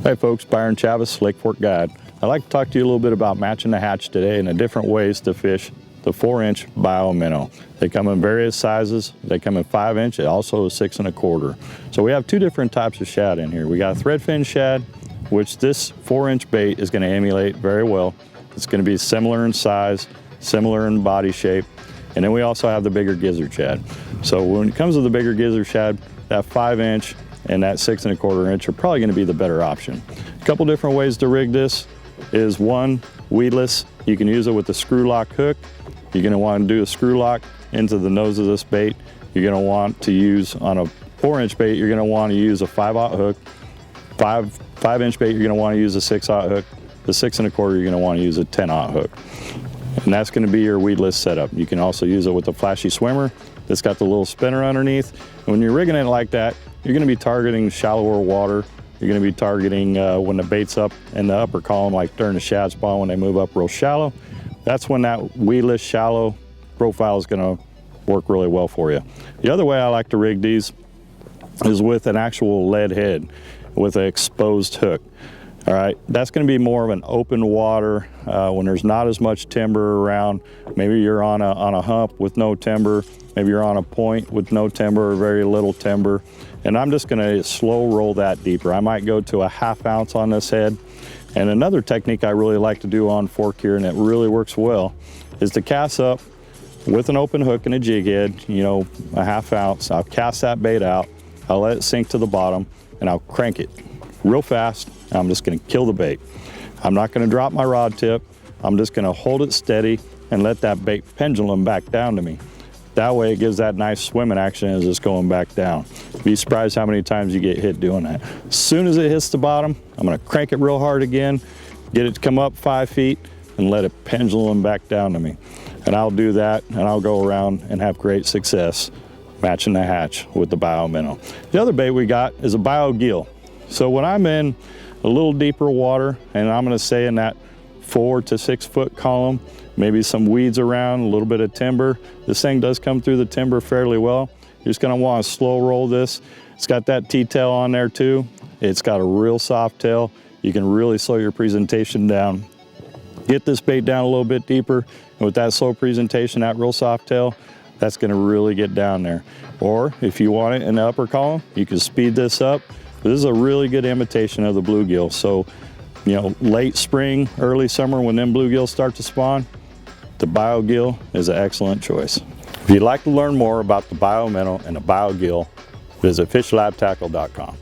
Hey folks, Byron Chaves, Lake Fork Guide. I'd like to talk to you a little bit about matching the hatch today and the different ways to fish the 4-inch Bio-Minnow. They come in various sizes. They come in 5-inch, also a 6 1/4. So we have two different types of shad in here. We got a threadfin shad, which this 4-inch bait is going to emulate very well. It's going to be similar in size, similar in body shape. And then we also have the bigger gizzard shad. So when it comes to the bigger gizzard shad, that 5-inch and that 6 1/4 inch are probably going to be the better option. A couple different ways to rig this is one, weedless. You can use it with the screw lock hook. You're going to want to do a screw lock into the nose of this bait. You're going to want to use on a 4-inch bait, you're going to want to use a 5/0 hook. 5-inch bait, you're going to want to use a 6/0 hook. The 6 1/4, you're going to want to use a 10/0 hook. And that's going to be your weedless setup. You can also use it with a flashy swimmer that's got the little spinner underneath. And when you're rigging it like that, you're going to be targeting shallower water. You're going to be targeting when the bait's up in the upper column, like during the shad spawn when they move up real shallow. That's when that weedless shallow profile is going to work really well for you. The other way I like to rig these is with an actual lead head with an exposed hook. All right, that's going to be more of an open water when there's not as much timber around. Maybe you're on a hump with no timber. Maybe you're on a point with no timber or very little timber. And I'm just going to slow roll that deeper. I might go to a 1/2 ounce on this head. And another technique I really like to do on fork here, and it really works well, is to cast up with an open hook and a jig head, you know, a 1/2 ounce. I'll cast that bait out. I'll let it sink to the bottom and I'll crank it real fast. I'm just going to kill the bait. I'm not going to drop my rod tip. I'm just going to hold it steady and let that bait pendulum back down to me. That way it gives that nice swimming action as it's going back down. Be surprised how many times you get hit doing that. As soon as it hits the bottom, I'm going to crank it real hard again, get it to come up 5 feet, and let it pendulum back down to me. And I'll do that, and I'll go around and have great success matching the hatch with the Bio-Minnow. The other bait we got is a Biogill. So when I'm in a little deeper water, and I'm going to say in that 4 to 6 foot column, maybe some weeds around, a little bit of timber. This thing does come through the timber fairly well. You're just going to want to slow roll this. It's got that T-tail on there too. It's got a real soft tail. You can really slow your presentation down. Get this bait down a little bit deeper, and with that slow presentation, that real soft tail, that's going to really get down there. Or if you want it in the upper column, you can speed this up. This is a really good imitation of the bluegill. So, you know, late spring, early summer, when them bluegills start to spawn, the Biogill is an excellent choice. If you'd like to learn more about the Bio-Minnow and the Biogill, visit fishlabtackle.com.